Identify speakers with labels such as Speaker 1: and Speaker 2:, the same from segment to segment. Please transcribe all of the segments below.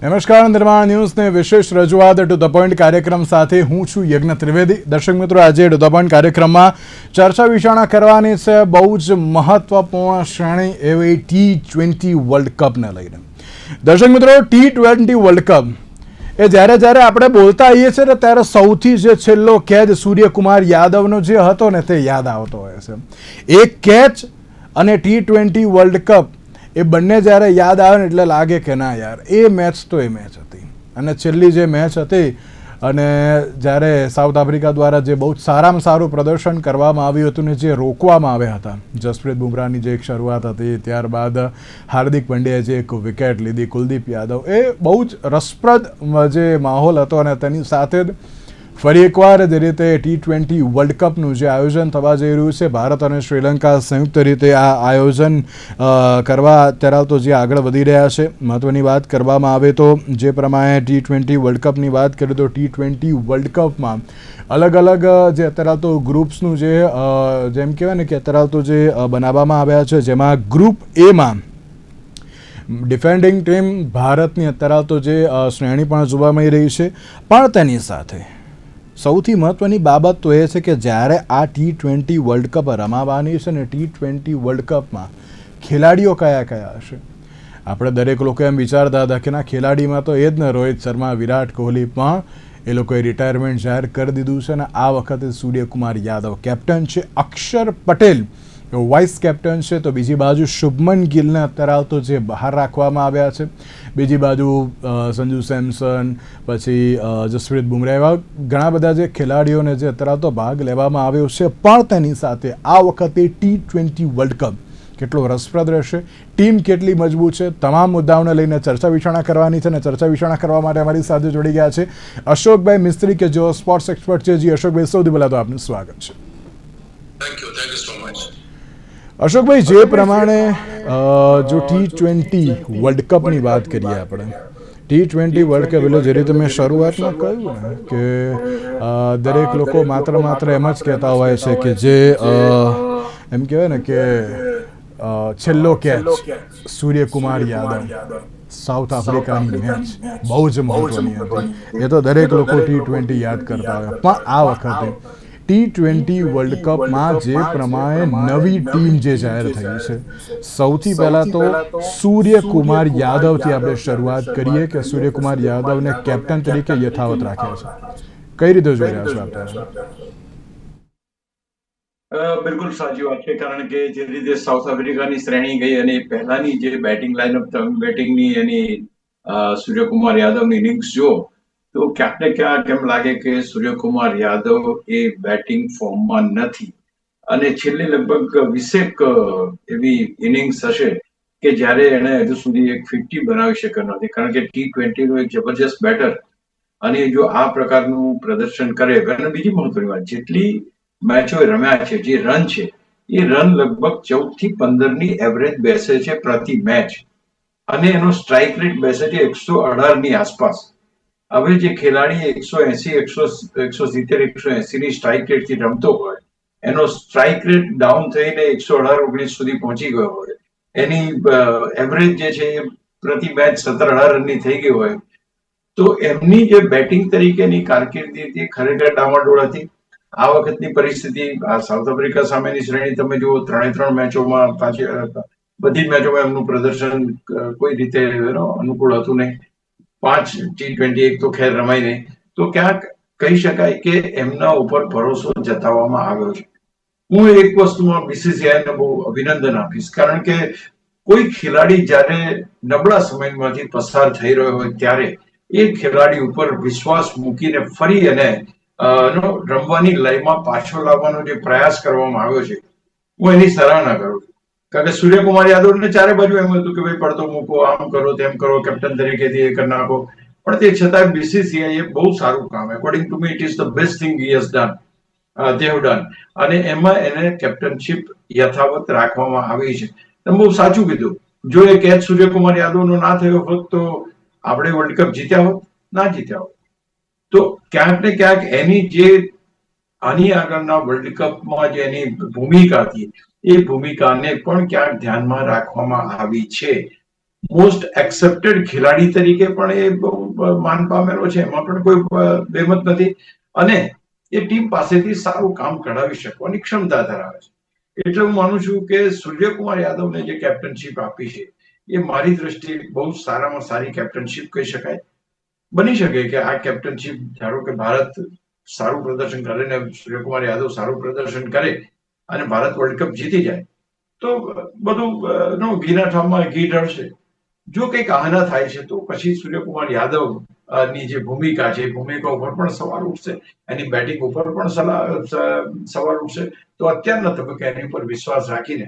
Speaker 1: નમસ્કાર, નિર્માણ ન્યૂઝને વિશેષ રજૂઆત ટુ ધ પોઈન્ટ કાર્યક્રમ સાથે હું છું યજ્ઞ ત્રિવેદી. દર્શક મિત્રો, આજે ટુ ધ પોઈન્ટ કાર્યક્રમમાં ચર્ચા વિચારણા કરવાની છે બહુ જ મહત્વપૂર્ણ શ્રેણી એવી T20 વર્લ્ડ કપને લઈને. દર્શક મિત્રો, T20 વર્લ્ડ કપ એ જ્યારે આપણે બોલતા આવીએ છીએ ને ત્યારે સૌથી જે છેલ્લો કેચ સૂર્યકુમાર યાદવનો જે હતો ને તે યાદ આવતો હોય છે. એક કેચ અને T20 વર્લ્ડ કપ એ બંને જ્યારે યાદ આવે ને એટલે લાગે કે ના યાર, એ મેચ તો એ મેચ હતી. અને છેલ્લી જે મેચ હતી અને જ્યારે સાઉથ આફ્રિકા દ્વારા જે બહુ સારામાં સારું પ્રદર્શન કરવામાં આવ્યું હતું ને જે રોકવામાં આવ્યા હતા, જસપ્રીત બુમરાહની જે એક શરૂઆત હતી, ત્યારબાદ હાર્દિક પંડ્યાએ જે એક વિકેટ લીધી, કુલદીપ યાદવ, એ બહુ જ રસપ્રદ જે માહોલ હતો. અને તેની સાથે જ ફરી એકવાર જે રીતે T20 વર્લ્ડ કપનું જે આયોજન થવા જઈ રહ્યું છે, ભારત અને શ્રીલંકા સંયુક્ત રીતે આ આયોજન કરવા ધરાવતો જે આગળ વધી રહ્યા છે. મહત્ત્વની વાત કરવામાં આવે તો જે પ્રમાણે T20 વર્લ્ડ કપની વાત કરીએ તો T20 વર્લ્ડ કપમાં અલગ અલગ જે અત્યારે તો ગ્રુપ્સનું જે જેમ કહેવાય ને કે અત્યારે તો જે બનાવવામાં આવ્યા છે, જેમાં ગ્રુપ એમાં ડિફેન્ડિંગ ટીમ ભારતની અત્યારે તો જે શ્રેણી પણ જોવા મળી રહી છે. પણ તેની સાથે સૌથી મહત્ત્વની બાબત તો એ છે કે જ્યારે આ T20 વર્લ્ડ કપ રમાવાની છે ને T20 વર્લ્ડ કપમાં ખેલાડીઓ કયા કયા હશે. આપણે દરેક લોકો એમ વિચારતા હતા કે ના, ખેલાડીમાં તો એ જ ને રોહિત શર્મા, વિરાટ કોહલી, પણ એ લોકોએ રિટાયરમેન્ટ જાહેર કરી દીધું છે. અને આ વખતે સૂર્યકુમાર યાદવ કેપ્ટન છે, અક્ષર પટેલ વાઇસ કેપ્ટન છે, તો બીજી બાજુ શુભમન ગિલને અત્યારે તો જે બહાર રાખવામાં આવ્યા છે, બીજી બાજુ સંજુ સેમસન, પછી જસપ્રીત બુમરાહ, એવા ઘણા બધા જે ખેલાડીઓને જે અત્યારે તો ભાગ લેવામાં આવ્યો છે. પણ તેની સાથે આ વખતે T20 વર્લ્ડ કપ કેટલો રસપ્રદ રહેશે, ટીમ કેટલી મજબૂત છે, તમામ મુદ્દાઓને લઈને ચર્ચા વિચારણા કરવાની છે. અને ચર્ચા વિચારણા કરવા માટે અમારી સાથે જોડી ગયા છે અશોકભાઈ મિસ્ત્રી, કે જેઓ સ્પોર્ટ્સ એક્સપર્ટ છે. જી અશોકભાઈ, સૌથી પહેલાં તો આપનું સ્વાગત છે.
Speaker 2: Thank you so much.
Speaker 1: Ashokbhai, જે પ્રમાણે જો T20 વર્લ્ડ કપની વાત કરીએ, આપણે T20 વર્લ્ડ કપ એટલે જે રીતે મેં શરૂઆતમાં કહ્યું ને કે દરેક લોકો માત્ર એમ જ કહેતા હોય છે કે જે એમ કહેવાય ને કે છેલ્લો કેચ સૂર્યકુમાર યાદવ, સાઉથ આફ્રિકાની મેચ બહુ જ મહત્વની હતી. એ તો દરેક લોકો T20 યાદ કરતા હોય. પણ આ વખતે T20 વર્લ્ડ કપમાં જે પ્રમાણે નવી ટીમ જે જાહેર થઈ છે, સૌથી પહેલાં તો સૂર્યકુમાર યાદવથી આપણે શરૂઆત કરીએ કે સૂર્યકુમાર યાદવને કેપ્ટન તરીકે યથાવત રાખ્યા છે. કઈ રીતે જોઈ રહ્યા છો આપણે?
Speaker 2: બિલકુલ સાચી વાત છે, કારણ કે જે રીતે સાઉથ આફ્રિકાની શ્રેણી ગઈ અને પહેલાની જે બેટિંગ લાઇનઅપ, બેટિંગની એની સૂર્યકુમાર યાદવની ઇનિંગ્સ જો તો ક્યાંક ને ક્યાંક એમ લાગે કે સૂર્યકુમાર યાદવ એ બેટિંગ ફોર્મમાં નથી. અને છેલ્લે લગભગ 20 એવી ઇનિંગ્સ હશે કે જ્યારે એને હજુ સુધી એક 50 બનાવી શક્યો નથી. કારણ કે T20 નો એક જબરજસ્ત બેટર, અને જો આ પ્રકારનું પ્રદર્શન કરે, અને બીજી મહત્વની વાત, જેટલી મેચો રમ્યા છે, જે રન છે, એ રન લગભગ 14 થી 15 એવરેજ બેસે છે પ્રતિ મેચ, અને એનો સ્ટ્રાઇક રેટ બેસે છે 118 ની આસપાસ. હવે જે ખેલાડી 180, 170, 180 ની સ્ટ્રાઇક રેટ થી રમતો હોય, એનો સ્ટ્રાઇક રેટ ડાઉન થઈને 118-19 સુધી પહોંચી ગયો હોય, એની એવરેજ જે છે એ પ્રતિ મેચ 17-18 રનની થઈ ગઈ હોય, તો એમની જે બેટિંગ તરીકેની કારકિર્દી હતી ખરેખર ડામાડોળ હતી. આ વખતની પરિસ્થિતિ, આ સાઉથ આફ્રિકા સામેની શ્રેણી તમે જુઓ, 3 મેચોમાં પાછી બધી જ મેચોમાં એમનું પ્રદર્શન કોઈ રીતે અનુકૂળ હતું નહીં. 5 T20 એક તો ખેર રમાઈ નહીં, તો ક્યાંક કહી શકાય કે એમના ઉપર ભરોસો જતાવવામાં આવ્યો છે. હું એક વસ્તુમાં BCCI ને બહુ અભિનંદન આપીશ, કારણ કે કોઈ ખેલાડી જ્યારે નબળા સમયમાંથી પસાર થઈ રહ્યો હોય ત્યારે એ ખેલાડી ઉપર વિશ્વાસ મૂકીને ફરી એને રમવાની લયમાં પાછો લાવવાનો જે પ્રયાસ કરવામાં આવ્યો છે, હું એની સરાહના કરું છું. કારણ કે સૂર્યકુમાર યાદવને ચારે બાજુ એમ હતું કે ભાઈ પડતો મૂકો, આમ કરો, તેમ કરો, કેપ્ટન તરીકેથી એ કરી નાખો. પણ તે છતાં BCCI એ બહુ સારું કામ, according to me it is the best thing he has done, they have done. અને એમાં એને કેપ્ટનશીપ યથાવત રાખવામાં આવી છે. તમે બહુ સાચું કીધું, જો એ કેચ સૂર્યકુમાર યાદવનો ના થયો હોત તો આપણે વર્લ્ડ કપ જીત્યા હોત, ના જીત્યા હોત. તો ક્યાંક ને ક્યાંક એની જે આની આગળના વર્લ્ડ કપમાં જે એની ભૂમિકા હતી, એ ભૂમિકાને પણ ક્યાંક ધ્યાનમાં રાખવામાં આવી છે. મોસ્ટ એક્સેપ્ટેડ ખેલાડી તરીકે પણ એ બહુ માન પામેલો છે, એમાં પણ કોઈ બેમત નથી. અને એ ટીમ પાસેથી સારું કામ કઢાવી શકવાની ક્ષમતા ધરાવે છે. એટલે હું માનું છું કે સૂર્યકુમાર યાદવને જે કેપ્ટનશીપ આપી છે એ મારી દ્રષ્ટિએ બહુ સારામાં સારી કેપ્ટનશીપ કહી શકાય. બની શકે કે આ કેપ્ટનશીપ, ધારો કે ભારત સારું પ્રદર્શન કરે ને સૂર્યકુમાર યાદવ સારું પ્રદર્શન કરે અને ભારત વર્લ્ડ કપ જીતી જાય તો બધું ઘીના ઠામમાં ઘી ઢળશે. જો કંઈક આના થાય છે તો પછી સૂર્યકુમાર યાદવ ની જે ભૂમિકા છે એ ભૂમિકા ઉપર પણ સવાલ ઉઠશે, એની બેટિંગ ઉપર પણ સવાલ ઉઠશે. તો અત્યારના તબક્કે એની ઉપર વિશ્વાસ રાખીને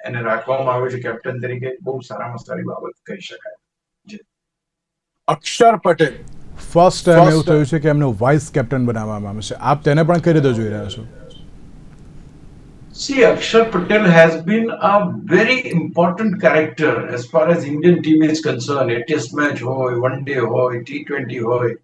Speaker 2: એને રાખવામાં આવ્યો છે કેપ્ટન તરીકે, બહુ સારામાં સારી બાબત કહી શકાય.
Speaker 1: અક્ષર પટેલ ફર્સ્ટ ટાઈમ એવું થયું છે કે એમને વાઇસ કેપ્ટન બનાવવામાં આવે છે. આપ તેને પણ કઈ રીતે જોઈ રહ્યા છો?
Speaker 2: See, Akshar Patel has been a very important character as far as Indian team is concerned. A test match હોય, one day હોય, T20 હોય,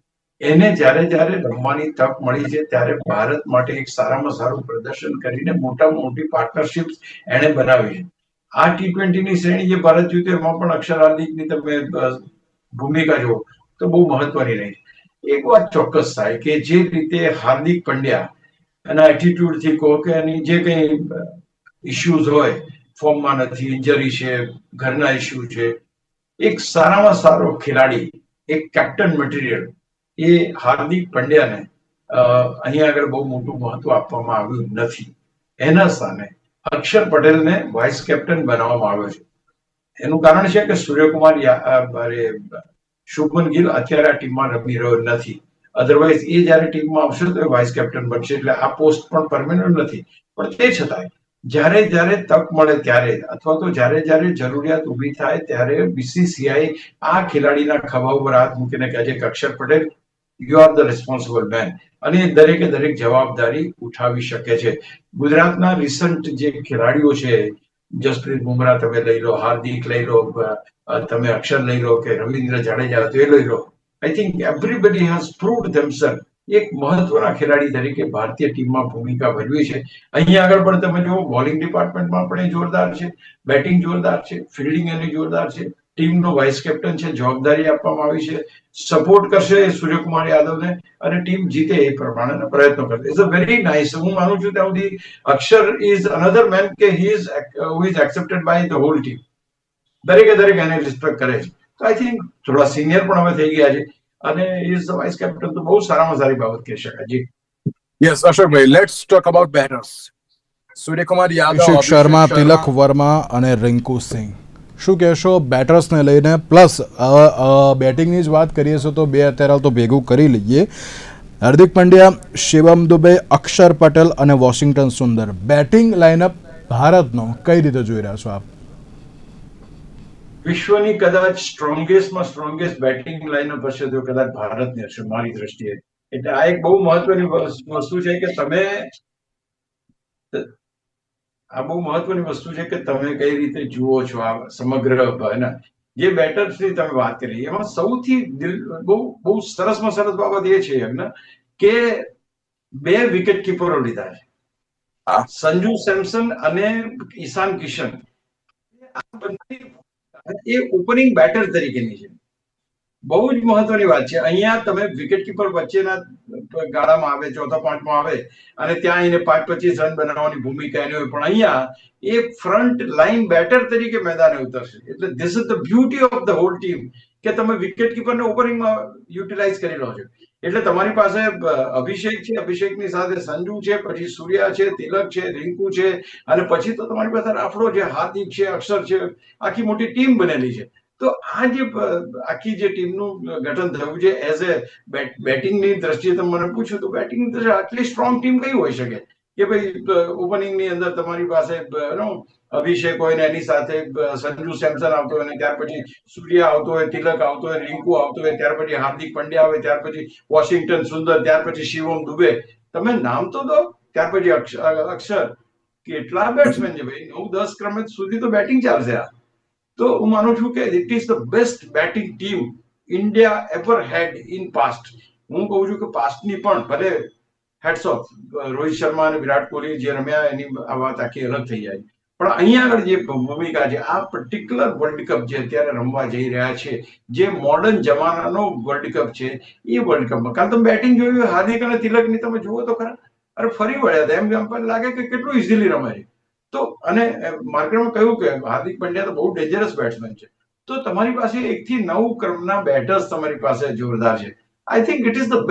Speaker 2: એને જ્યારે જ્યારે રમવાની તક મળી છે ત્યારે ભારત માટે એક સારામાં સારું પ્રદર્શન કરીને મોટામાં મોટી પાર્ટનરશિપ એને બનાવી છે. આ T20 ની શ્રેણી જે ભારત જીત્યું એમાં પણ અક્ષર હાર્દિકની તમે ભૂમિકા જુઓ તો બહુ મહત્વની રહી. એક વાત ચોક્કસ થાય કે જે રીતે હાર્દિક પંડ્યા એના એટીટ્યુડ થી કહો કે એની જે કંઈ ઇશ્યુઝ હોય, ફોર્મમાં નથી, ઇન્જરી છે, ઘરના ઇશ્યુ છે, એક સારામાં સારો ખેલાડી, એક કેપ્ટન મટીરિયલ, એ હાર્દિક પંડ્યાને અહીંયા આગળ બહુ મોટું મહત્વ આપવામાં આવ્યું નથી. એના સામે અક્ષર પટેલને વાઇસ કેપ્ટન બનાવવામાં આવ્યો છે. એનું કારણ છે કે સૂર્યકુમાર શુભમન ગિલ અત્યારે આ ટીમમાં રમી રહ્યો નથી. અધરવાઇઝ એ જયારે ટીમમાં આવશે તો વાઇસ કેપ્ટન બનશે, એટલે આ પોસ્ટ પણ પરમેનન્ટ નથી. પણ તે છતાંય જ્યારે જ્યારે તક મળે ત્યારે અથવા તો જ્યારે જ્યારે જરૂરિયાત ઊભી થાય ત્યારે બીસીસીઆઈ આ ખેલાડીના ખભા ઉપર હાથ મૂકીને કહે છે કે Axar Patel, you are the responsible man, અને દરેકે દરેક જવાબદારી ઉઠાવી શકે છે. ગુજરાતના રિસન્ટ જે ખેલાડીઓ છે, જસપ્રીત બુમરાહ તમે લઈ લો, હાર્દિક લઈ લો, તમે અક્ષર લઈ લો કે રવિન્દ્ર જાડેજા તો એ લઈ લો, I think everybody has proved themselves એક મહત્વના ખેલાડી તરીકે ભારતીય ટીમમાં ભૂમિકા ભજવી છે. અહીંયા આગળ પણ તમે જુઓ, બોલિંગ ડિપાર્ટમેન્ટમાં પણ એ જોરદાર છે, બેટિંગ જોરદાર છે, ફિલ્ડિંગ એની જોરદાર છે, ટીમનો વાઇસ કેપ્ટન છે, જવાબદારી આપવામાં આવી છે, સપોર્ટ કરશે સૂર્યકુમાર યાદવને અને ટીમ જીતે એ પ્રમાણેના પ્રયત્નો કરશે. It's a very nice. હું માનું છું ત્યાં સુધી અક્ષર ઇઝ અનધર મેન કે he is who is accepted by the whole team. દરેકે દરેક એને રિસ્પેક્ટ કરે છે. તો આઈ થિંક થોડા સિનિયર પણ હવે થઈ ગયા છે અને ઇઝ ધ વાઇસ કેપ્ટન, તો બહુ સારામાં સારી બાબત કહી શકાય. જી
Speaker 1: yes Ashokbhai, let's talk about batters. Suryakumar Yadav, Abhishek Sharma, Tilak Varma અને રિંકુ સિંહ. શું કહેશો બેટર્સને લઈને? પ્લસ બેટિંગની જ વાત કરીએ છીએ તો બે અત્યારે તો ભેગું કરી લઈએ. હાર્દિક પંડ્યા, શિવમ દુબે, અક્ષર પટેલ અને વોશિંગ્ટન સુંદર. બેટિંગ લાઇનઅપ ભારતનો કઈ રીતે જોઈ રહ્યા છો આપ?
Speaker 2: વિશ્વની કદાચ સ્ટ્રોંગેસ્ટ બેટિંગ લાઇનઅપ હશે તો કદાચ ભારતની હશે મારી દ્રષ્ટિએ. એટલે આ એક બહુ મહત્વની વસ્તુ છે કે તમે કઈ રીતે જુઓ છો આ સમગ્ર જે બેટર્સની તમે વાત કરી એમાં સૌથી બહુ સરસમાં સરસ બાબત એ છે કે 2 વિકેટ કીપરો લીધા છે, સંજુ સેમસન અને ઈશાન કિશન. આ બંને એ ઓપનિંગ બેટર તરીકેની છે. બહુ જ મહત્વની વાત છે. અહીંયા તમે વિકેટ કીપર વચ્ચેના ગાળામાં આવે, ચોથા પાંચમાં આવે અને ત્યાં એને 25 રન બનાવવાની ભૂમિકા એની હોય, પણ અહીંયા એ ફ્રન્ટ લાઈન બેટર તરીકે મેદાને ઉતરશે. એટલે this is the beauty of the whole team કે તમે વિકેટ કીપરને ઓપનિંગમાં યુટિલાઇઝ કરી લો છો. એટલે તમારી પાસે અભિષેક છે, અભિષેકની સાથે સંજુ છે, પછી સૂર્યા છે, તિલક છે, રિંકુ છે, અને પછી તો તમારી પાસે રાફડો છે, હાર્દિક છે, અક્ષર છે, આખી મોટી ટીમ બનેલી છે. તો આ જે આખી જે ટીમનું ગઠન થયું છે એઝ એ બેટિંગની દ્રષ્ટિએ તમે મને પૂછ્યું તો બેટિંગની દ્રષ્ટિએ આટલી સ્ટ્રોંગ ટીમ કઈ હોઈ શકે કે ભાઈ ઓપનિંગની અંદર તમારી પાસે અભિષેક હોય ને એની સાથે સંજુ સેમસન આવતો હોય, ત્યાર પછી સૂર્યા આવતો હોય, તિલક આવતો હોય, રિંકુ આવતો હોય, ત્યાર પછી હાર્દિક પંડ્યા આવે, ત્યાર પછી વોશિંગ્ટન સુંદર, ત્યાર પછી શિવમ દુબે. તમે નામ તો દો. ત્યાર પછી અક્ષર. કેટલા બેટ્સમેન છે ભાઈ, 9-10 ક્રમે સુધી તો બેટિંગ ચાલશે આ. તો હું માનું છું કે it is the best batting team India ever had in past. હું કહું છું કે પાસ્ટની પણ ભલે હેડ્સ ઓફ રોહિત શર્મા અને વિરાટ કોહલી જે રમ્યા એની આ વાત આખી અલગ થઈ જાય, પણ અહીંયા આગળ જે ભૂમિકા છે, આ પર્ટિક્યુલર વર્લ્ડ કપ જે અત્યારે રમવા જઈ રહ્યા છે, જે મોડર્ન જમાનાનો વર્લ્ડ કપ છે, એ વર્લ્ડ કપમાં કાલ તમે બેટિંગ જોયું હાર્દિક અને તિલકની, તમે જુઓ તો ખરા, અરે ફરી વળ્યા હતા, એમ આપણને લાગે કે કેટલું ઇઝીલી રમે છે. તો અને માર્કેટમાં કહ્યું કે હાર્દિક પંડ્યા તો બહુ ડેન્જરસ બેટ્સમેન છે. તો તમારી પાસે 1 થી 9 ક્રમના બેટર્સ તમારી પાસે જોરદાર છે. I think it is the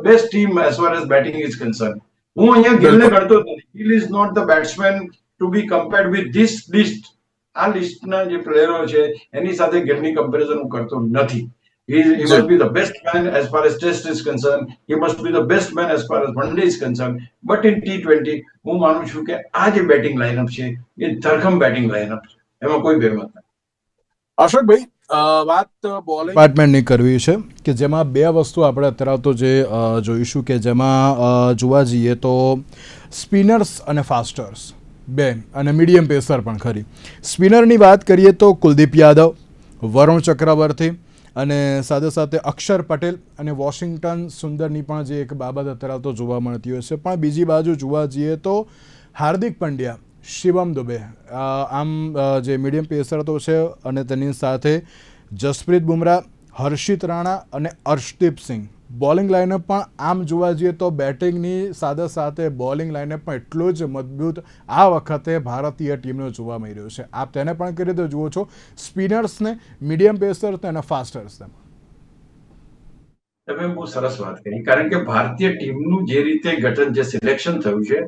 Speaker 2: best team as far as batting is concern. હું અહીંયા ગિલને ગણતો જ નથી. Gill is not the batsman to be compared with this list. આ લિસ્ટના જે પ્લેયરો છે એની સાથે ગિલની કમ્પેરિઝન હું કરતો નથી. He must be the best man as far as Test is concerned. He must be the best man as far as One Day is concerned. But in T20, હું માનું છું કે આ જે બેટિંગ લાઇનઅપ છે એ ધરખમ બેટિંગ લાઇનઅપ છે, એમાં કોઈ બેમત નથી.
Speaker 1: અશોકભાઈ, વાત બોલિંગ ડિપાર્ટમેન્ટની કરવી છે કે જેમાં બે વસ્તુ આપણે અત્યારે તો જે જોઈશું કે જેમાં જોવા જઈએ તો સ્પિનર્સ અને ફાસ્ટર્સ બે અને મીડિયમ પેસર પણ ખરી. સ્પિનરની વાત કરીએ તો કુલદીપ યાદવ, વરુણ ચક્રવર્તી અને સાથે સાથે અક્ષર પટેલ અને વોશિંગ્ટન સુંદરની પણ જે એક બાબત અત્યારે તો જોવા મળતી હોય છે. પણ બીજી બાજુ જોવા જઈએ તો હાર્દિક પંડ્યા, શિવમ દુબે, આમ જે મીડિયમ પેસર તો છે અને તેની સાથે જસપ્રીત બુમરાહ, હર્ષિત રાણા અને અર્શદીપ સિંહ. બોલિંગ લાઇનઅપ પણ આમ જોવા જઈએ તો બેટિંગની સાથે સાથે બોલિંગ લાઇનઅપ પણ એટલું જ મજબૂત આ વખતે ભારતીય ટીમનો જોવા મળી રહ્યો છે. આપ તેને પણ કરી રીતે જુઓ છો, સ્પિનર્સને, મીડિયમ પેસર્સને અને ફાસ્ટર્સને?
Speaker 2: તમે બહુ સરસ વાત કરી, કારણ કે ભારતીય ટીમનું જે રીતે ગઠન, જે સિલેક્શન થયું છે,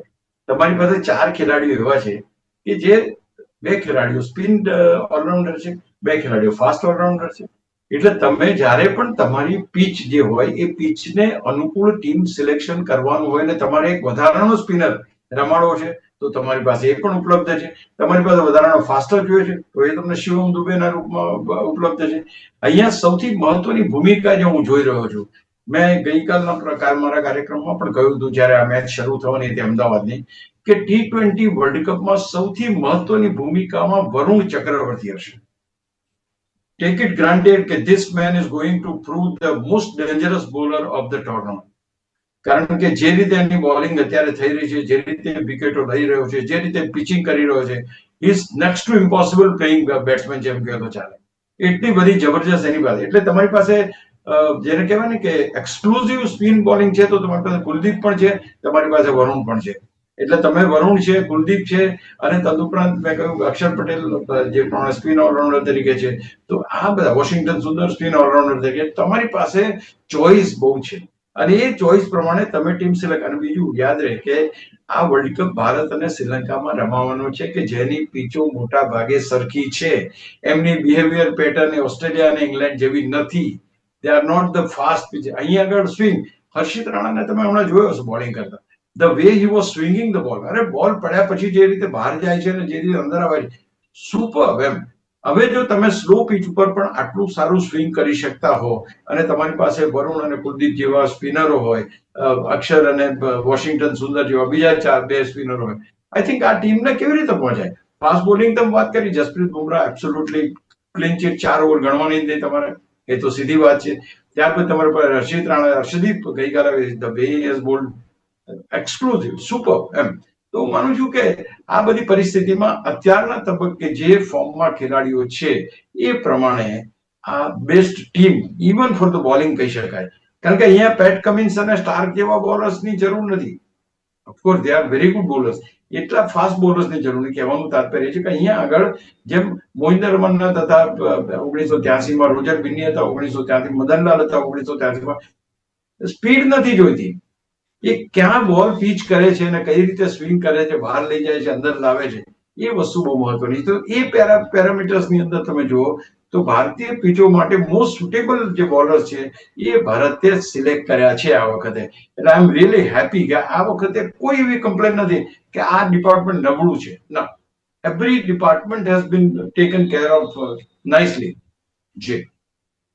Speaker 2: તમારી પાસે 4 ખેલાડીઓ એવા છે કે જે 2 ખેલાડીઓ સ્પિન ઓલરાઉન્ડર છે, 2 ખેલાડીઓ ફાસ્ટ ઓલરાઉન્ડર છે. એટલે તમે જ્યારે પણ તમારી પીચ જે હોય એ પીચને અનુકૂળ ટીમ સિલેક્શન કરવાનું હોય ને તમારે એક વધારાનો સ્પિનર રમાડવો છે તો તમારી પાસે એ પણ ઉપલબ્ધ છે. તમારી પાસે વધારાનો ફાસ્ટર જોઈએ છે તો એ તમને શિવમ દુબેના રૂપમાં ઉપલબ્ધ છે. અહીંયા સૌથી મહત્વની ભૂમિકા જે હું જોઈ રહ્યો છું, મેં ગઈકાલના મારા કાર્યક્રમમાં પણ કહ્યું હતું જ્યારે આ મેચ શરૂ થવાની હતી અમદાવાદની, કે T20 વર્લ્ડ કપમાં સૌથી મહત્વની ભૂમિકામાં વરુણ ચક્રવર્તી હશે. Take it granted that this man is going to prove the most dangerous bowler of the tournament. કારણ કે જે રીતે એની બોલિંગ અત્યારે થઈ રહી છે, જે રીતે વિકેટો લઈ રહ્યો છે, જે રીતે પિચિંગ કરી રહ્યો છે, is next to impossible playing batsman જેમ કહે તો ચાલે. એટલી બધી જબરજસ્ત એની પાસે. એટલે તમારી પાસે જેને કહેવાય ને કે એક્સક્લુઝિવ સ્પિન બોલિંગ છે તો તમારી પાસે કુલદીપ પણ છે, તમારી પાસે વરુણ પણ છે. એટલે તમે વરુણ છે, કુલદીપ છે અને તદુપરાંત મેં કહ્યું અક્ષર પટેલ જે સ્પિન ઓલરાઉન્ડર તરીકે છે, તો આ બધા વોશિંગ્ટન સુંદર સ્પિન ઓલરાઉન્ડર તરીકે તમારી પાસે ચોઇસ બહુ છે. અને એ ચોઇસ પ્રમાણે તમે ટીમ સિલેક્ટ. અને બીજું યાદ રહે કે આ વર્લ્ડ કપ ભારત અને શ્રીલંકામાં રમાવાનો છે કે જેની પીચો મોટા ભાગે સરખી છે. એમની બિહેવિયર પેટર્ન ઓસ્ટ્રેલિયા અને ઇંગ્લેન્ડ જેવી નથી. They are not the fast pitch. અહીંયા આગળ સ્વિંગ, હર્ષિત રાણાને તમે હમણાં જોયો હશે બોલિંગ કરતા, the way he was swinging the ball. અરે બોલ પડ્યા પછી જે રીતે બહાર જાય છે ને જે રીતે અંદર આવે છે, સુપર એમ. હવે જો તમે સ્લો પીચ ઉપર પણ આટલું સારું સ્વિંગ કરી શકતા હો અને તમારી પાસે વરુણ અને કુલદીપ જેવા સ્પિનરો હોય, અક્ષર અને વોશિંગ્ટન સુંદર જેવા બીજા 2 સ્પિનરો હોય, આઈ થિંક આ ટીમને કેવી રીતે પહોંચાય. ફાસ્ટ બોલિંગ તમે વાત કરી, Jasprit Bumrah absolutely clean chit, 4 over ગણવાની જ નહીં તમારે, એ તો સીધી વાત છે. ત્યાર પછી તમારી પાસે હર્ષિત રાણા, હર્ષદીપ ગઈકાલે the way he has bowled exclusive, super M. તો હું માનું છું કે આ બધી પરિસ્થિતિમાં અત્યારના તબક્કે જે ફોર્મમાં ખેલાડીઓ છે એ પ્રમાણે આ best team even for the bowling કહી શકાય. કારણ કે અહીંયા પેટ કમિન્સ અને સ્ટાર્ક જેવા બોલર્સની જરૂર નથી. Of course they are very good bowlers. એટલા ફાસ્ટ બોલર્સની જરૂર નથી. કહેવાનું તાત્પર્ય છે કે અહીંયા આગળ જેમ મોહિન્દર રમનના તથા 1983માં રોજર બિન્ની હતા, 1983 મદનલાલ હતા, 1983માં સ્પીડ નથી જોઈતી. એ ક્યાં બોલ પીચ કરે છે અને કઈ રીતે સ્વિંગ કરે છે, બહાર લઈ જાય છે, અંદર લાવે છે, એ વસ્તુ બહુ મહત્વની. તો એ પેરામીટર્સની અંદર તમે જુઓ તો ભારતીય પીચો માટે મોસ્ટ સુટેબલ જે બોલર્સ છે એ ભારતે સિલેક્ટ કર્યા છે આ વખતે. એટલે આઈ એમ રિયલી હેપી કે આ વખતે કોઈ એવી કમ્પ્લેન નથી કે આ ડિપાર્ટમેન્ટ નબળું છે. ના, every department has been taken care of nicely. જી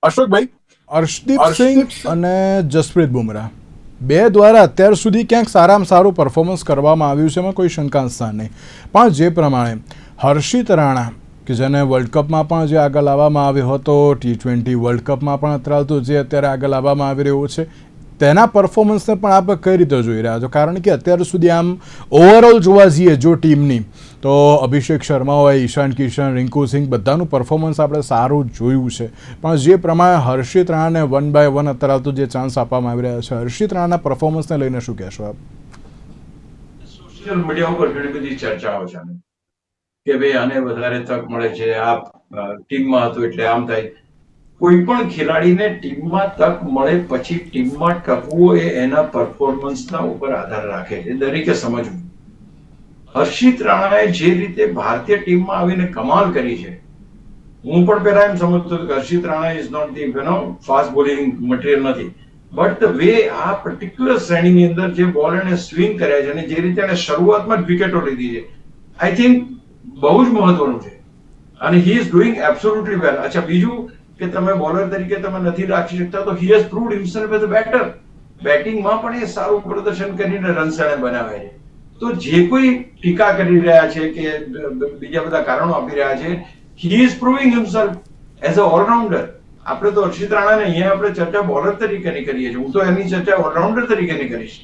Speaker 1: અશોકભાઈ, અર્શદીપ સિંહ અને જસપ્રીત બુમરાહ બે દ્વારા અત્યાર સુધી ક્યાંક સારામાં સારું પરફોર્મન્સ કરવામાં આવ્યું છે, એમાં કોઈ શંકા સ્થાન નહીં. પણ જે પ્રમાણે હર્ષિત રાણા કે જેને વર્લ્ડ કપમાં પણ જે આગળ લાવવામાં આવ્યો હતો, T20 વર્લ્ડ કપમાં પણ અત્યારે જે અત્યારે આગળ લાવવામાં આવી રહ્યો છે, તેના પરફોર્મન્સને પણ આપ કઈ રીતે જોઈ રહ્યા છો? કારણ કે અત્યાર સુધી આમ ઓવરઓલ જોવા જઈએ જો ટીમની, તો અભિષેક શર્મા હોય, ઈશાન કિશન, રિંકુ સિંઘ, બધાનું પરફોર્મન્સ આપણે સારું જોયું છે. પણ જે પ્રમાણે હર્ષિત રાણાને 1 by 1 અત્યારે તો જે ચાન્સ આપવામાં આવી રહ્યા છે, હર્ષિત રાણાના પરફોર્મન્સને લઈને શું કહેશો આપ?
Speaker 2: સોશિયલ મીડિયા ઉપર ઘણી બધી ચર્ચાઓ છે કે ભાઈ આને વધારે તક મળે છે, આ ટીમમાં હતો એટલે આમ થાય. કોઈ પણ ખેલાડીને ટીમમાં તક મળે પછી ટીમમાં ટકવું એ એના પરફોર્મન્સના ઉપર આધાર રાખે છે, દરેકે સમજવું. હર્ષિત રાણાએ જે રીતે ભારતીય ટીમમાં આવીને કમાલ કરી છે, હું પણ પહેલા એમ સમજતો હતો કે Harshit Rana is not the fast bowling material નથી, બટ ધ વે આ પર્ટિક્યુલર શ્રેણીની અંદર જે બોલ એને સ્વિંગ કર્યા છે અને જે રીતે એને શરૂઆતમાં જ વિકેટો લીધી છે, આઈ થિંક બહુ જ મહત્વનું છે અને હી ઇઝ ડુઈંગ એબ્સોલ્યુટલી વેલ. અચ્છા, બીજું કે તમે બોલર તરીકે તમે નથી રાખી શકતા તો he has proved himself as a batter. બેટિંગમાં પણ એ સારું પ્રદર્શન કરીને રન્સ એને બનાવે છે. તો જે કોઈ ટીકા કરી રહ્યા છે કે બીજા બધા કારણો આપી રહ્યા છે, he is proving himself as a allrounder. આપણે તો હર્ષિત રાણાને અહીંયા આપણે ચર્ચા બોલર તરીકેની કરીએ છીએ, હું તો એની ચર્ચા ઓલરાઉન્ડર તરીકેની કરીશ.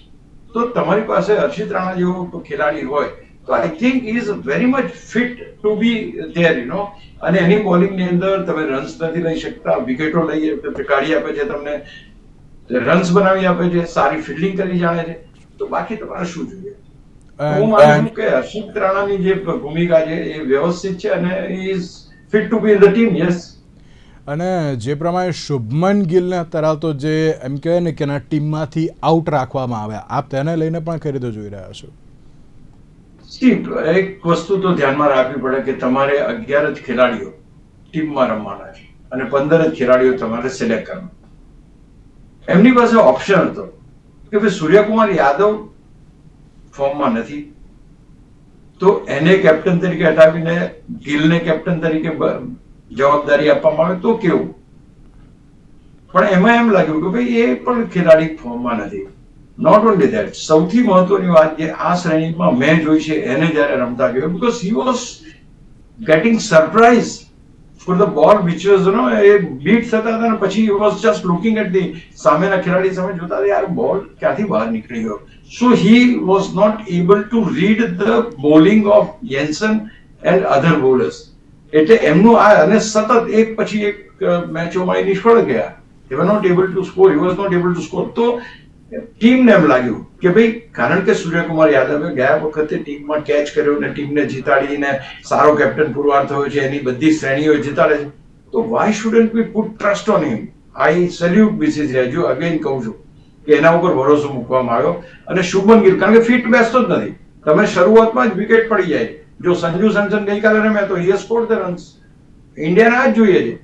Speaker 2: તો તમારી પાસે હર્ષિત રાણા જેવો ખેલાડી હોય તો I think is very much fit to be there. અને એની બોલિંગની અંદર તમે રન્સ નથી લઈ શકતા, વિકેટો કાઢી આપે છે, તમને રન્સ બનાવી આપે છે, સારી ફિલ્ડિંગ કરી જાણે છે. તો બાકી તમારે શું જોઈએ? હું માનું છું કે હર્ષિત રાણાની જે ભૂમિકા છે એ વ્યવસ્થિત છે અને is fit to B in the team. Yes.
Speaker 1: અને જે પ્રમાણે શુભમન ગિલને અત્યારે તો જે એમ કહેવાય ને કે એના ટીમમાંથી આઉટ રાખવામાં આવ્યા, આપ તેને લઈને પણ કઈ રીતે જોઈ રહ્યા છો?
Speaker 2: એક વસ્તુ તો ધ્યાનમાં રાખવી પડે કે તમારે 11 જ ખેલાડીઓ ટીમમાં રમવાના છે અને 15 જ ખેલાડીઓ તમારે સિલેક્ટ કરવાના. એમની પાસે ઓપ્શન હતો કે ભાઈ સૂર્યકુમાર યાદવ ફોર્મમાં નથી તો એને કેપ્ટન તરીકે હટાવીને ગિલને કેપ્ટન તરીકે જવાબદારી આપવામાં આવે તો કેવું? પણ એમાં એમ લાગ્યું કે ભાઈ એ પણ ખેલાડી ફોર્મમાં નથી. નોટ ઓનલી ધેટ, સૌથી મહત્વની વાત જે આ શ્રેણીમાં મેં જોઈ છે એને જયારે રમતા ગયો, because he was getting surprise for the ball which was a beat થતા હતા અને પછી he was just looking at the સામેના ખેલાડી સામે જોતા હતા, યાર બોલ ક્યાંથી બહાર નીકળી ગયો. So he was not able to read the bowling of Jansen and other bowlers. એટલે એમનું આ અને સતત એક પછી એક મેચોમાં એ નિષ્ફળ ગયા. They were not able to score. He was not able to score. તો ટીમને એમ લાગ્યું કે ભાઈ કારણ કે સૂર્યકુમાર યાદવે ગયા વખતે ટીમમાં કેચ કર્યો અને ટીમને જીતાડીને સારો કેપ્ટન પુરવાર થયો છે, એની બધી શ્રેણીઓ જીતાડે છે, તો why shouldn't we put trust on him? I salute BCCI. જો અગેન કહું છું કે એના ઉપર ભરોસો મૂકવામાં આવ્યો. અને શુભમન ગિલ કારણ કે ફિટ બેસતો જ નથી, તમે શરૂઆતમાં જ વિકેટ પડી જાય. જો સંજુ સેમસન ગઈકાલે રમ્યા તો હી સ્કોર્ડ ધ રન્સ. ઇન્ડિયાને આ જ જોઈએ છે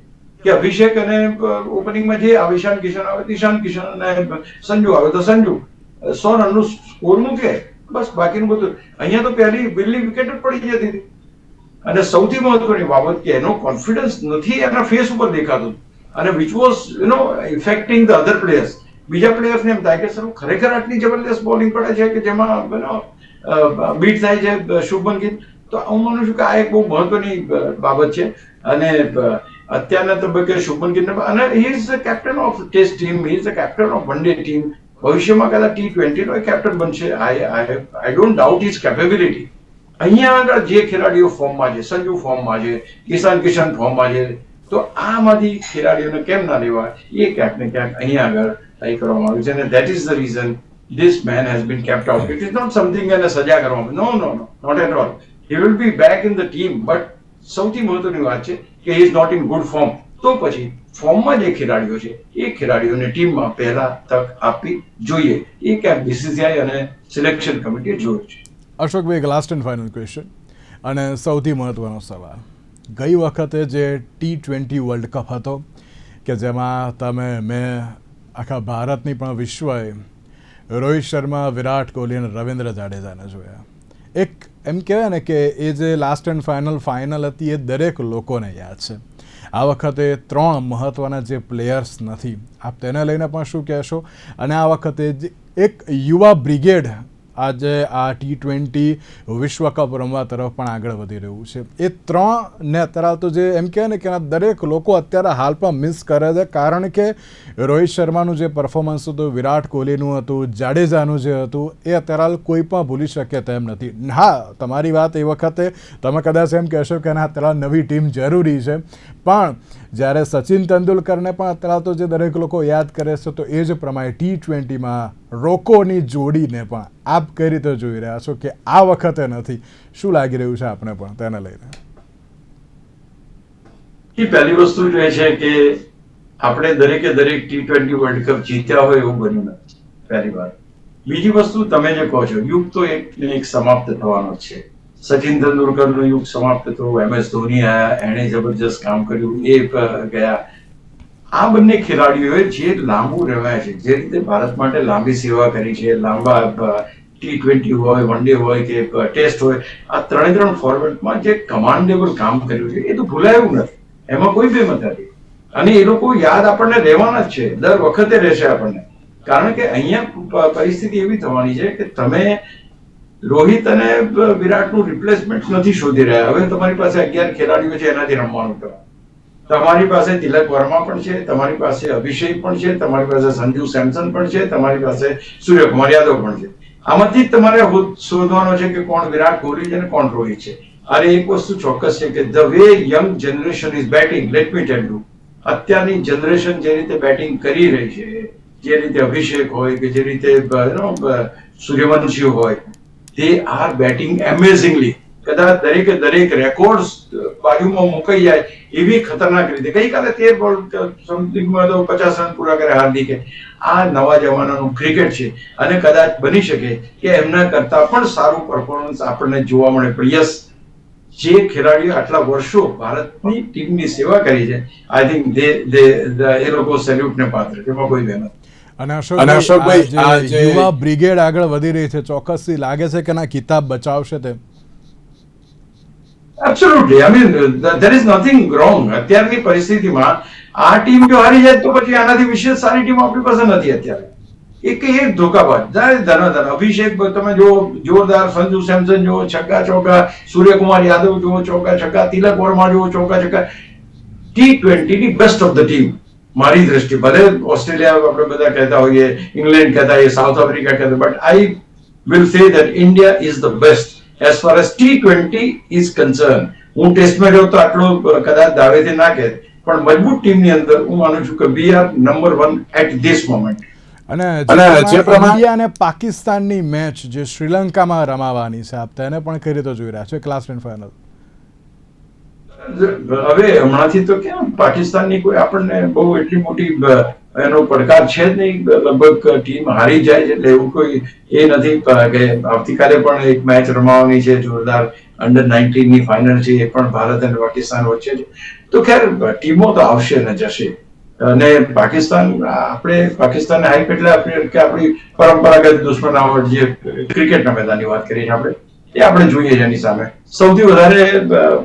Speaker 2: કે અભિષેક અને ઓપનિંગમાં જે આવે ઈશાન કિશન આવે તો ઈશાન કિશન અને સંજુ આવે તો સંજુ 100 રનનું સ્કોર મૂકે, બસ. બાકીનું બધું અહીંયા તો પહેલી વિકેટ જ પડી જતી હતી. અને સૌથી મહત્વની બાબત કે એનો કોન્ફિડન્સ નથી એના ફેસ ઉપર દેખાતું અને which was affecting the other players. બીજા પ્લેયર્સને એમ થાય કે સર ખરેખર આટલી જબરદસ્ત બોલિંગ પડે છે કે જેમાં બીટ થાય છે શુભમન ગિલ. તો હું માનું છું કે આ એક બહુ મહત્વની બાબત છે. અને અત્યારના તબક્કે શુભમન ગિલ અને he is the captain of test team, he is the captain of one day team. ભવિષ્યમાં કદાચ T20 નો કેપ્ટન બનશે. I don't doubt his capability. અહીંયા આગળ જે ખેલાડીઓ ફોર્મમાં છે, સંજુ ફોર્મમાં છે, ઈશાન કિશન ફોર્મમાં છે, તો આમાંથી ખેલાડીઓને કેમ ના લેવા એ ક્યાંક ને ક્યાંક અહીંયા આગળ ટ્રાય કરવામાં આવ્યું છે અને that is the reason this man has been kept out. It is not something એને સજા કરવામાં. No, not at all. He will be back in the team. But સૌથી મહત્વની વાત છે કે he is not in good form. તો પછી ફોર્મમાં જે ખેલાડીઓ છે એ ખેલાડીઓને ટીમમાં પહેલા તક આપવી જોઈએ. એ ક્યાંક બીસીસીઆઈ અને સિલેક્શન કમિટીએ જોયું છે.
Speaker 1: અશોકભાઈ, એક લાસ્ટ એન્ડ ફાઇનલ ક્વેશ્ચન અને સૌથી મહત્વનો સવાલ. ગઈ વખતે જે T20 વર્લ્ડ કપ હતો કે જેમાં મેં આખા ભારતની પણ વિશ્વએ રોહિત શર્મા, વિરાટ કોહલી અને રવિન્દ્ર જાડેજાને જોયા. એક એમ કહેવાય ને કે એ જે લાસ્ટ એન્ડ ફાઇનલ હતી એ દરેક લોકોને યાદ છે. આ વખતે 3 મહત્ત્વના જે પ્લેયર્સ નથી, આપ તેને લઈને પણ શું કહેશો? અને આ વખતે એક યુવા બ્રિગેડ આજે આ T20 વિશ્વકપ રમવા તરફ પણ આગળ વધી રહ્યું છે. એ ત્રણને અત્યારે તો જે એમ કહે ને કે દરેક લોકો અત્યારે હાલ પણ મિસ કરે છે, કારણ કે રોહિત શર્માનું જે પરફોર્મન્સ હતું, વિરાટ કોહલીનું હતું, જાડેજાનું જે હતું, એ અત્યારે હાલ કોઈ પણ ભૂલી શકે તેમ નથી. હા, તમારી વાત એ વખતે તમે કદાચ એમ કહેશો કે ના અત્યારે નવી ટીમ જરૂરી છે, પણ જ્યારે સચિન તેંડુલકરને પણ અત્યારે તો જે દરેક લોકો યાદ કરે છે, તો એ જ પ્રમાણે T20માં રોકોની જોડીને પણ આપ કઈ રીતે જોઈ રહ્યા છો કે આ વખતે નથી? શું લાગી રહ્યું છે આપને પણ તેને લઈને?
Speaker 2: પહેલી વસ્તુ એ છે કે આપણે દરેકે દરેક T20 વર્લ્ડ કપ જીત્યા હોય એવું બન્યું નથી, પહેલી વાત. બીજી વસ્તુ, તમે જે કહો છો, યુગ તો એક સમાપ્ત થવાનો છે. સચિન તેંડુલકરનો યુગ સમાપ્ત થયો, MS ધોની આયા, એણે જબરજસ્ત કામ કર્યું, એ ગયા. આ બંને ખેલાડીઓએ જે લાંબુ રમ્યા છે, જે રીતે ભારત માટે લાંબી સેવા કરી છે, લાંબા T20 હોય, વન ડે હોય કે ટેસ્ટ હોય, આ ત્રણ ફોર્મેટમાં જે કમાન્ડેબલ કામ કર્યું છે, એ તો ભૂલાયું નથી. એમાં કોઈ બેમત નથી. અને એ લોકો યાદ આપણને રહેવાના જ છે, દર વખતે રહેશે આપણને. કારણ કે અહીંયા પરિસ્થિતિ એવી થવાની છે કે તમે રોહિત અને વિરાટનું રિપ્લેસમેન્ટ નથી શોધી રહ્યા. હવે તમારી પાસે 11 ખેલાડીઓ છે, એનાથી રમવાનું કરો. તમારી પાસે તિલક વર્મા પણ છે, તમારી પાસે અભિષેક પણ છે, તમારી પાસે સંજુ સેમસન પણ છે, તમારી પાસે સૂર્યકુમાર યાદવ પણ છે. આમાંથી જ તમારે શોધવાનો છે કે કોણ વિરાટ કોહલી છે અને કોણ રોહિત છે. અને એક વસ્તુ ચોક્કસ છે કે the way young generation is batting, let me tell you, અત્યારની જનરેશન જે રીતે બેટિંગ કરી રહી છે, જે રીતે અભિષેક હોય કે જે રીતે સૂર્યવંશી હોય, they are batting amazingly. કદાચ દરેકે દરેક રેકોર્ડ્સ બાજુમાં મુકાઈ જાય એવી ખતરનાક રીતે. ગઈકાલે 13 બોલ સમથિંગમાં તો 50 રન પૂરા કર્યા હાર્દિકે. આ નવા જમાનાનું ક્રિકેટ છે અને કદાચ બની શકે કે એમના કરતા પણ સારું પરફોર્મન્સ આપણને જોવા મળે. પણ યસ, જે ખેલાડીઓ આટલા વર્ષો ભારતની ટીમની સેવા કરી છે, આઈ થિંક એ લોકો સેલ્યુટને પાત્ર છે, એમાં કોઈ બહેન.
Speaker 1: અને અશોકભાઈ, યુવા બ્રિગેડ આગળ વધી રહી છે, ચોક્કસથી લાગે છે કે ના કિતાબ બચાવશે તેમ?
Speaker 2: Absolutely. I mean, there is nothing wrong. અત્યારની પરિસ્થિતિમાં આ ટીમ જો હારી જાય તો પછી આનાથી વિશેષ સારી ટીમ આપણી પાસે નથી અત્યારે. એક ધોકાબાજ ધનાધન અભિષેક તમે જો જોરદાર, સંજુ સેમસન જો છક્કા ચોકા, સૂર્યકુમાર યાદવ જો ચોકા છક્કા, તિલક વર્મા જો ચોકા છક્કા. T20 ની બેસ્ટ ઓફ ધ ટીમ મારી દ્રષ્ટિ. ભલે ઓસ્ટ્રેલિયા આપણે બધા કહેતા હોઈએ, ઇંગ્લેન્ડ કહેતા હોઈએ, સાઉથ આફ્રિકા કહેતા, but I will say that India is the best as far as T20 is concerned. હું ટેસ્ટમાં રહ્યો તો આટલું કદાચ દાવેથી ના કહે, પણ મજબૂત ટીમની અંદર હું માનું છું કે we are number 1 at this moment.
Speaker 1: અને જે પ્રમાણે ઇન્ડિયા અને પાકિસ્તાનની મેચ જે શ્રીલંકામાં રમાવાની છે, આપ તેને પણ કઈ રીતે જોઈ રહ્યા છો ક્લાસ 10 ફાઇનલ?
Speaker 2: હવે હમણાંથી તો કેમ પાકિસ્તાનની કોઈ આપણને બહુ એટલી મોટી એનો પડકાર છે જ નહીં. લગભગ ટીમ હારી જાય છે એટલે એવું કોઈ એ નથી કે આવતીકાલે પણ એક મેચ રમાવાની છે જોરદાર, અંડર 19 ની ફાઇનલ છે, એ પણ ભારત અને પાકિસ્તાન વચ્ચે છે. તો ખેર ટીમો તો આવશે ને જશે. અને પાકિસ્તાન, આપણે પાકિસ્તાનને હાઈપ એટલે આપણી પરંપરાગત દુશ્મનાવટ જે ક્રિકેટના મેદાનની વાત કરીએ છીએ આપણે, એ આપણે જોઈએ છે. એની સામે સૌથી વધારે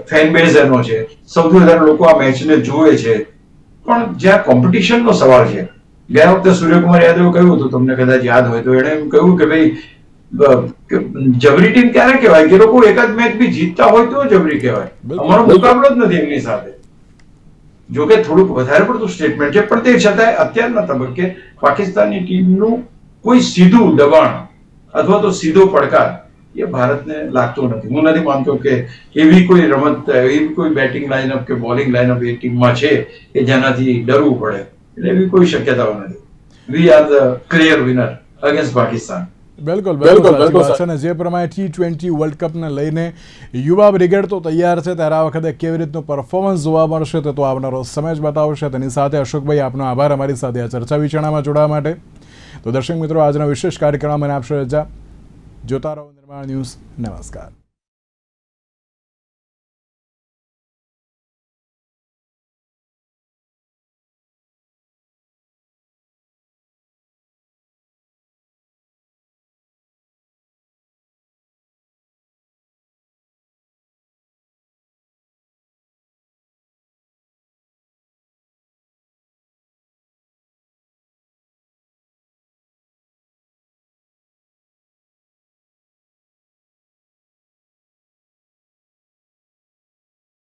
Speaker 2: ફેન બેઝ એનો છે, સૌથી વધારે લોકો આ મેચને જુએ છે. પણ જ્યાં કોમ્પિટિશનનો સવાલ છે, ગયા વખતે સૂર્યકુમાર યાદવે કહ્યું હતું, તમને કદાચ યાદ હોય તો, એણે એમ કહ્યું કે ભાઈ જબરી ટીમ ક્યારે કહેવાય કે લોકો એકાદ મેચ બી જીતતા હોય તો જબરી કહેવાય. અમારો મુકાબલો જ નથી એમની સાથે. જોકે થોડુંક વધારે પડતું સ્ટેટમેન્ટ છે, પણ તે છતાંય અત્યારના તબક્કે પાકિસ્તાનની ટીમનું કોઈ સીધું દબાણ અથવા તો સીધો પડકાર એ ભારતને લાગતો નથી. હું નથી માનતો કે એવી કોઈ રમત, એવી કોઈ બેટિંગ લાઇનઅપ કે બોલિંગ લાઇનઅપ એ ટીમમાં છે કે જેનાથી ડરવું પડે. એટલે એવી કોઈ શક્યતાઓ નથી. We are the clear winner against Pakistan.
Speaker 1: બિલકુલ. અને જે પ્રમાણે T20 વર્લ્ડ કપને લઈને યુવા બ્રિગેડ તો તૈયાર છે, ત્યારે આ વખતે કેવી રીતનું પરફોર્મન્સ જોવા મળશે તે તો આવનારો સમય જ બતાવશે. તેની સાથે અશોકભાઈ, આપનો આભાર અમારી સાથે આ ચર્ચા વિચારણામાં જોડાવા માટે. તો દર્શક મિત્રો, આજનો વિશેષ કાર્યક્રમ મને આપશો રજા. જોતા રહો નિર્માણ ન્યૂઝ. નમસ્કાર.